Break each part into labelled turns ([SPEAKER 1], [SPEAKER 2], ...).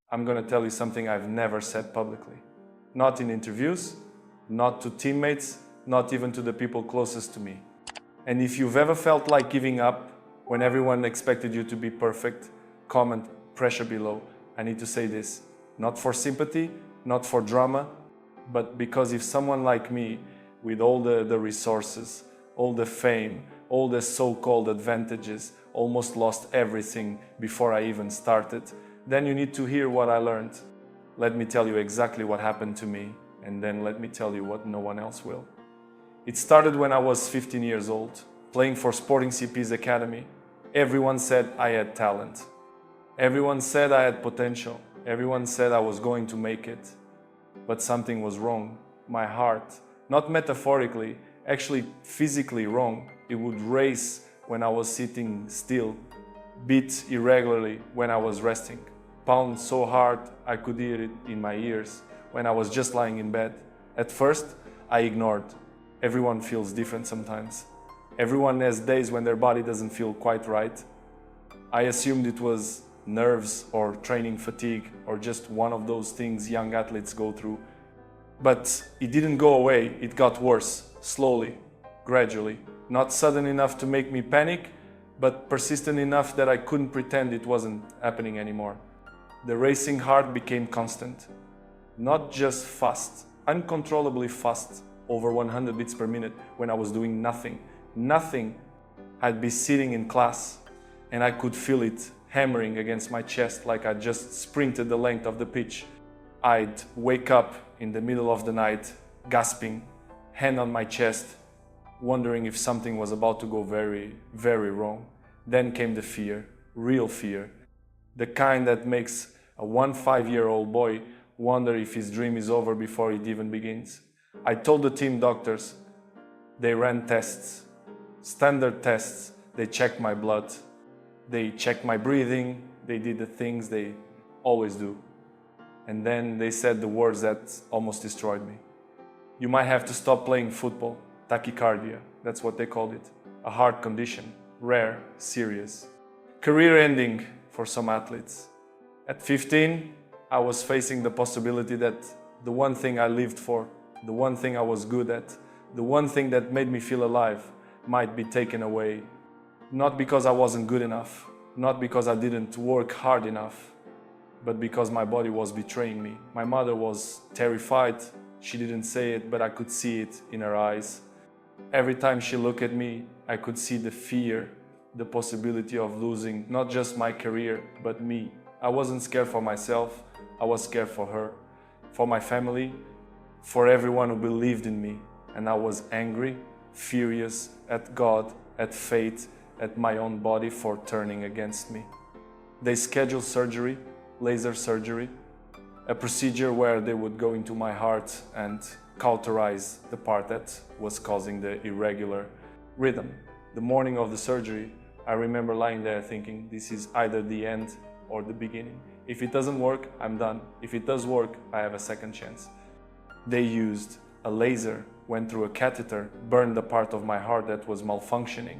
[SPEAKER 1] I'm going to tell you something I've never said publicly. Not in interviews, not to teammates, not even to the people closest to me. And if you've ever felt like giving up when everyone expected you to be perfect, comment pressure below. I need to say this, not for sympathy, not for drama, but because if someone like me, with all the resources, all the fame, all the so-called advantages, almost lost everything before I even started, then you need to hear what I learned. Let me tell you exactly what happened to me, and then let me tell you what no one else will. It started when I was 15 years old, playing for Sporting CP's academy. Everyone said I had talent. Everyone said I had potential. Everyone said I was going to make it. But something was wrong. My heart, not metaphorically, actually physically wrong. It would race when I was sitting still, beat irregularly when I was resting, pound so hard I could hear it in my ears when I was just lying in bed. At first, I ignored. Everyone feels different sometimes. Everyone has days when their body doesn't feel quite right. I assumed it was nerves or training fatigue or just one of those things young athletes go through. But it didn't go away, it got worse, slowly, gradually. Not sudden enough to make me panic, but persistent enough that I couldn't pretend it wasn't happening anymore. The racing heart became constant. Not just fast, uncontrollably fast, over 100 beats per minute when I was doing nothing. Nothing. I'd be sitting in class and I could feel it hammering against my chest like I just sprinted the length of the pitch. I'd wake up in the middle of the night, gasping, hand on my chest, wondering if something was about to go very, very wrong. Then came the fear, real fear, the kind that makes a 5-year-old boy wonder if his dream is over before it even begins. I told the team doctors. They ran tests, standard tests. They checked my blood, they checked my breathing, they did the things they always do. And then they said the words that almost destroyed me. You might have to stop playing football. Tachycardia, that's what they called it. A heart condition, rare, serious. Career ending for some athletes. At 15, I was facing the possibility that the one thing I lived for, the one thing I was good at, the one thing that made me feel alive might be taken away. Not because I wasn't good enough, not because I didn't work hard enough, but because my body was betraying me. My mother was terrified. She didn't say it, but I could see it in her eyes. Every time she looked at me, I could see the fear, the possibility of losing not just my career, but me. I wasn't scared for myself, I was scared for her, for my family, for everyone who believed in me. And I was angry, furious at God, at fate, at my own body for turning against me. They scheduled surgery, laser surgery, a procedure where they would go into my heart and cauterize the part that was causing the irregular rhythm. The morning of the surgery, I remember lying there thinking, this is either the end or the beginning. If it doesn't work, I'm done. If it does work, I have a second chance. They used a laser, went through a catheter, burned the part of my heart that was malfunctioning.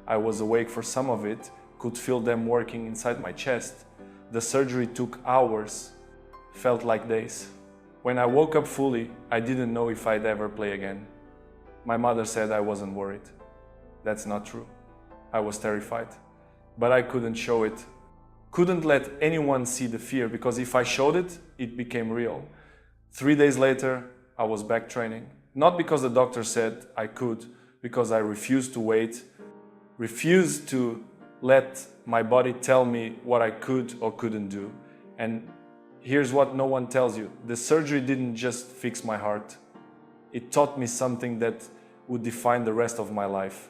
[SPEAKER 1] I was awake for some of it, could feel them working inside my chest. The surgery took hours, felt like days. When I woke up fully, I didn't know if I'd ever play again. My mother said I wasn't worried. That's not true. I was terrified, but I couldn't show it. Couldn't let anyone see the fear, because if I showed it, it became real. 3 days later, I was back training. Not because the doctor said I could, because I refused to wait, refused to let my body tell me what I could or couldn't do. And here's what no one tells you. The surgery didn't just fix my heart. It taught me something that would define the rest of my life.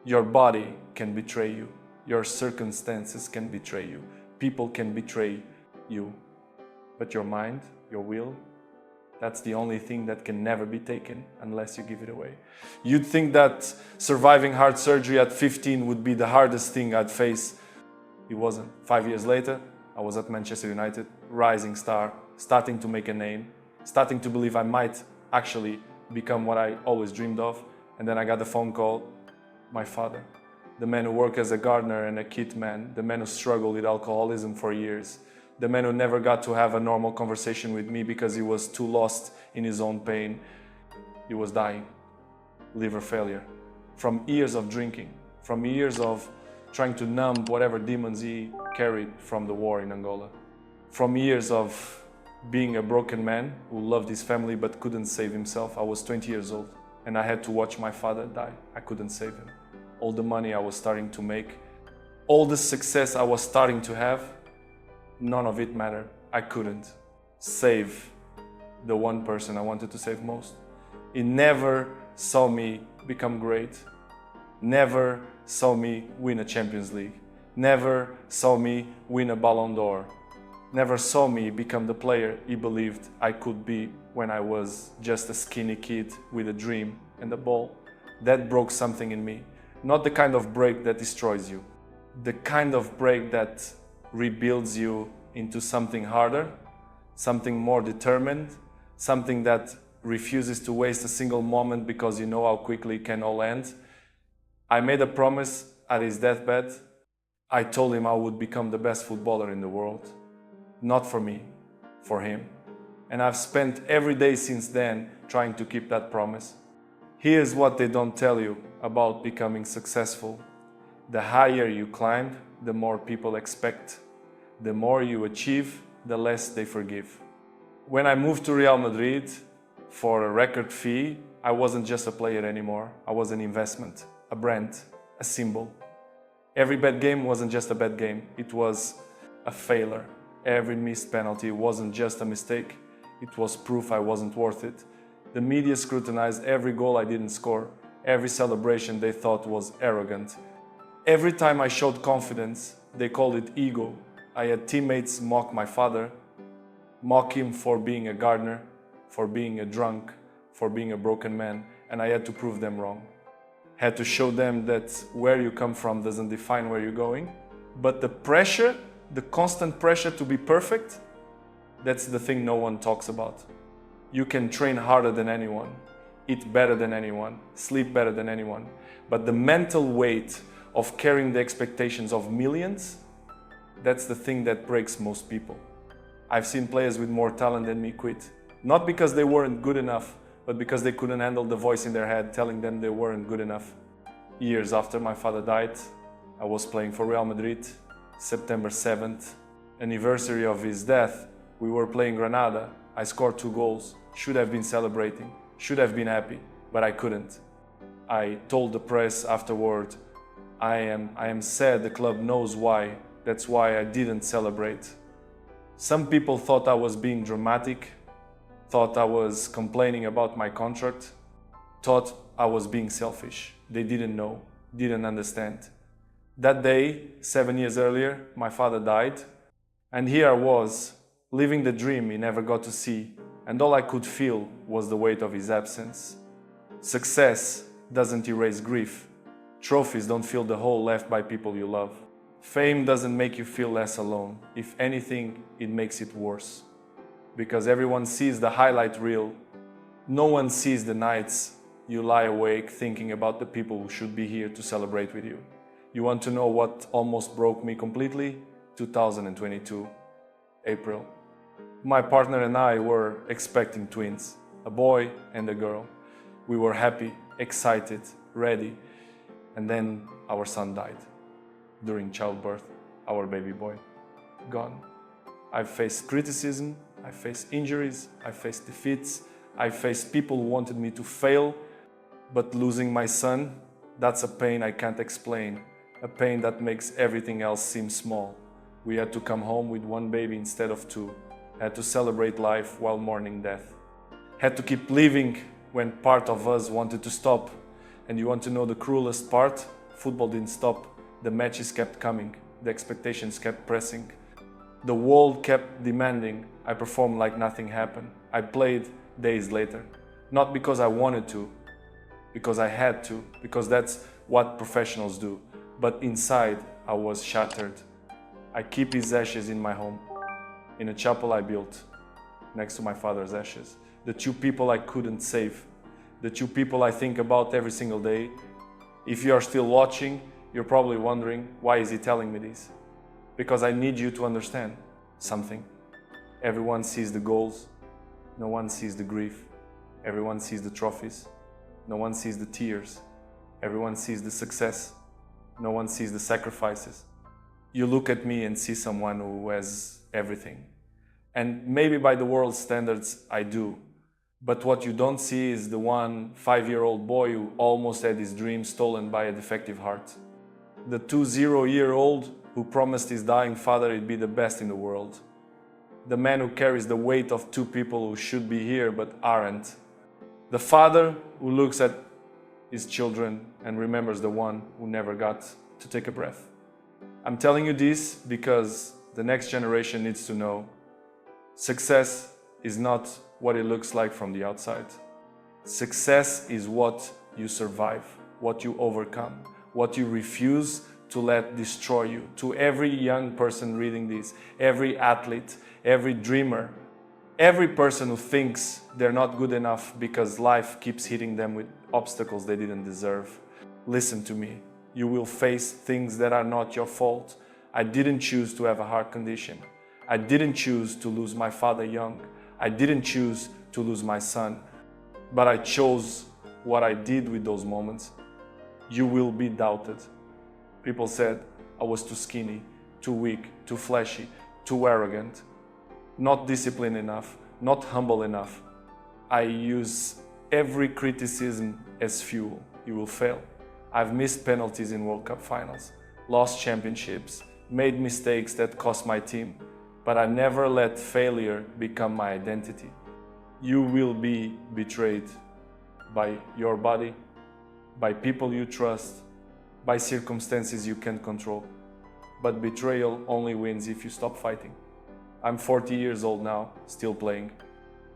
[SPEAKER 1] Your body can betray you. Your circumstances can betray you. People can betray you. But your mind, your will, that's the only thing that can never be taken unless you give it away. You'd think that surviving heart surgery at 15 would be the hardest thing I'd face. It wasn't. 5 years later, I was at Manchester United, rising star, starting to make a name, starting to believe I might actually become what I always dreamed of. And then I got the phone call, my father, the man who worked as a gardener and a kit man, the man who struggled with alcoholism for years, the man who never got to have a normal conversation with me because he was too lost in his own pain. He was dying, liver failure, from years of drinking, from years of trying to numb whatever demons he carried from the war in Angola, from years of being a broken man who loved his family but couldn't save himself. I was 20 years old and I had to watch my father die. I couldn't save him. All the money I was starting to make, all the success I was starting to have, none of it mattered. I couldn't save the one person I wanted to save most. He never saw me become great, never saw me win a Champions League, never saw me win a Ballon d'Or, never saw me become the player he believed I could be when I was just a skinny kid with a dream and a ball. That broke something in me. Not the kind of break that destroys you, the kind of break that rebuilds you into something harder, something more determined, something that refuses to waste a single moment because you know how quickly it can all end. I made a promise at his deathbed. I told him I would become the best footballer in the world. Not for me, for him. And I've spent every day since then trying to keep that promise. Here's what they don't tell you about becoming successful. The higher you climb, the more people expect. The more you achieve, the less they forgive. When I moved to Real Madrid for a record fee, I wasn't just a player anymore. I was an investment, a brand, a symbol. Every bad game wasn't just a bad game. It was a failure. Every missed penalty wasn't just a mistake. It was proof I wasn't worth it. The media scrutinized every goal I didn't score. Every celebration they thought was arrogant. Every time I showed confidence, they called it ego. I had teammates mock my father, mock him for being a gardener, for being a drunk, for being a broken man, and I had to prove them wrong. Had to show them that where you come from doesn't define where you're going, but the pressure, the constant pressure to be perfect, that's the thing no one talks about. You can train harder than anyone, eat better than anyone, sleep better than anyone, but the mental weight of carrying the expectations of millions, that's the thing that breaks most people. I've seen players with more talent than me quit, not because they weren't good enough, but because they couldn't handle the voice in their head telling them they weren't good enough. Years after my father died, I was playing for Real Madrid, September 7th, anniversary of his death. We were playing Granada. I scored 2 goals, should have been celebrating, should have been happy, but I couldn't. I told the press afterward, I am sad, the club knows why, that's why I didn't celebrate. Some people thought I was being dramatic, thought I was complaining about my contract, thought I was being selfish. They didn't know, didn't understand. That day, 7 years earlier, my father died, and here I was, living the dream he never got to see, and all I could feel was the weight of his absence. Success doesn't erase grief. Trophies don't fill the hole left by people you love. Fame doesn't make you feel less alone. If anything, it makes it worse. Because everyone sees the highlight reel. No one sees the nights you lie awake thinking about the people who should be here to celebrate with you. You want to know what almost broke me completely? 2022, April. My partner and I were expecting twins, a boy and a girl. We were happy, excited, ready, and then our son died. During childbirth, our baby boy, gone. I've faced criticism, I faced injuries, I faced defeats, I faced people who wanted me to fail, but losing my son, that's a pain I can't explain, a pain that makes everything else seem small. We had to come home with 1 baby instead of 2, had to celebrate life while mourning death, had to keep living when part of us wanted to stop. And you want to know the cruelest part? Football didn't stop. The matches kept coming, the expectations kept pressing. The world kept demanding I perform like nothing happened. I played days later, not because I wanted to, because I had to, because that's what professionals do. But inside, I was shattered. I keep his ashes in my home, in a chapel I built, next to my father's ashes. The 2 people I couldn't save, the 2 people I think about every single day. If you are still watching, you're probably wondering, why is he telling me this? Because I need you to understand. something. Everyone sees the goals, no one sees the grief. Everyone sees the trophies, no one sees the tears. Everyone sees the success, no one sees the sacrifices. You look at me and see someone who has everything. And maybe by the world's standards, I do. But what you don't see is the 5-year-old boy who almost had his dream stolen by a defective heart. The 20-year-old who promised his dying father he'd be the best in the world. The man who carries the weight of 2 people who should be here but aren't. The father who looks at his children and remembers the one who never got to take a breath. I'm telling you this because the next generation needs to know success is not what it looks like from the outside. Success is what you survive, what you overcome, what you refuse to let destroy you. To every young person reading this, every athlete, every dreamer, every person who thinks they're not good enough because life keeps hitting them with obstacles they didn't deserve, listen to me. You will face things that are not your fault. I didn't choose to have a heart condition. I didn't choose to lose my father young. I didn't choose to lose my son, but I chose what I did with those moments. You will be doubted. People said I was too skinny, too weak, too flashy, too arrogant, not disciplined enough, not humble enough. I use every criticism as fuel. You will fail. I've missed penalties in World Cup finals, lost championships, made mistakes that cost my team, but I never let failure become my identity. You will be betrayed by your body, by people you trust, by circumstances you can't control. But betrayal only wins if you stop fighting. I'm 40 years old now, still playing,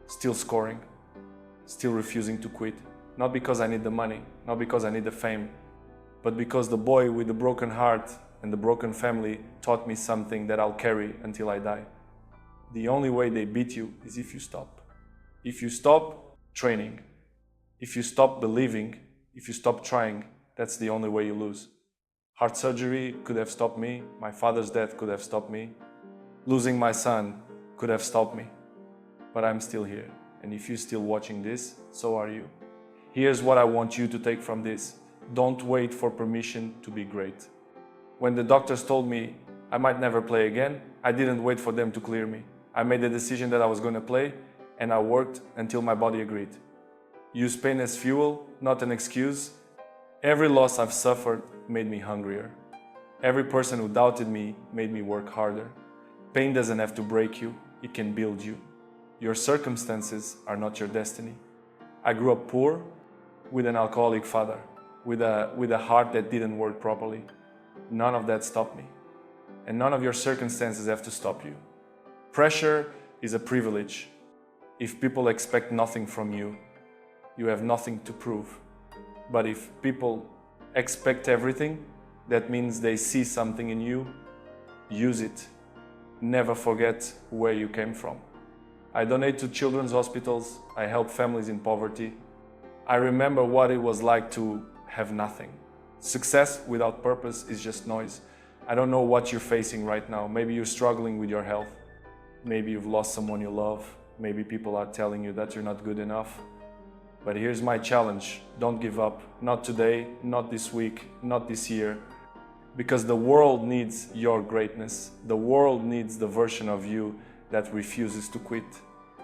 [SPEAKER 1] still scoring, still refusing to quit. Not because I need the money, not because I need the fame, but because the boy with the broken heart and the broken family taught me something that I'll carry until I die. The only way they beat you is if you stop. If you stop training, if you stop believing, if you stop trying, that's the only way you lose. Heart surgery could have stopped me. My father's death could have stopped me. Losing my son could have stopped me. But I'm still here. And if you're still watching this, so are you. Here's what I want you to take from this. Don't wait for permission to be great. When the doctors told me I might never play again, I didn't wait for them to clear me. I made the decision that I was going to play, and I worked until my body agreed. Use pain as fuel, not an excuse. Every loss I've suffered made me hungrier. Every person who doubted me made me work harder. Pain doesn't have to break you, it can build you. Your circumstances are not your destiny. I grew up poor with an alcoholic father, with a heart that didn't work properly. None of that stopped me. And none of your circumstances have to stop you. Pressure is a privilege. If people expect nothing from you, you have nothing to prove. But if people expect everything, that means they see something in you. Use it. Never forget where you came from. I donate to children's hospitals. I help families in poverty. I remember what it was like to have nothing. Success without purpose is just noise. I don't know what you're facing right now. Maybe you're struggling with your health. Maybe you've lost someone you love. Maybe people are telling you that you're not good enough. But here's my challenge. Don't give up. Not today, not this week, not this year. Because the world needs your greatness. The world needs the version of you that refuses to quit,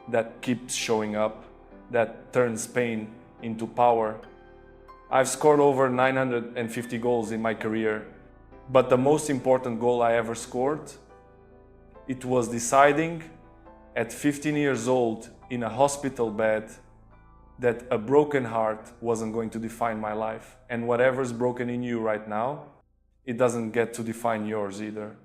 [SPEAKER 1] that keeps showing up, that turns pain into power. I've scored over 950 goals in my career, but the most important goal I ever scored, it was deciding at 15 years old in a hospital bed that a broken heart wasn't going to define my life. And whatever's broken in you right now, it doesn't get to define yours either.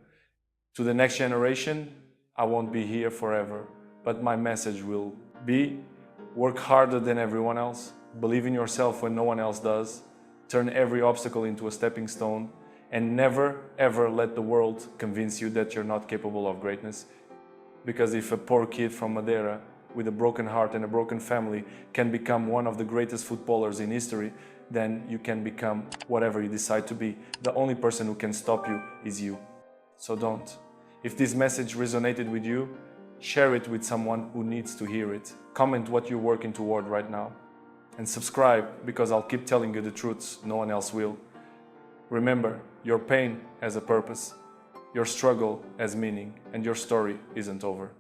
[SPEAKER 1] To the next generation, I won't be here forever, but my message will be: work harder than everyone else, believe in yourself when no one else does, turn every obstacle into a stepping stone, and never ever let the world convince you that you're not capable of greatness. Because if a poor kid from Madeira with a broken heart and a broken family can become one of the greatest footballers in history, then you can become whatever you decide to be. The only person who can stop you is you. So don't. If this message resonated with you, share it with someone who needs to hear it. Comment what you're working toward right now. And subscribe, because I'll keep telling you the truths no one else will. Remember, your pain has a purpose, your struggle has meaning, and your story isn't over.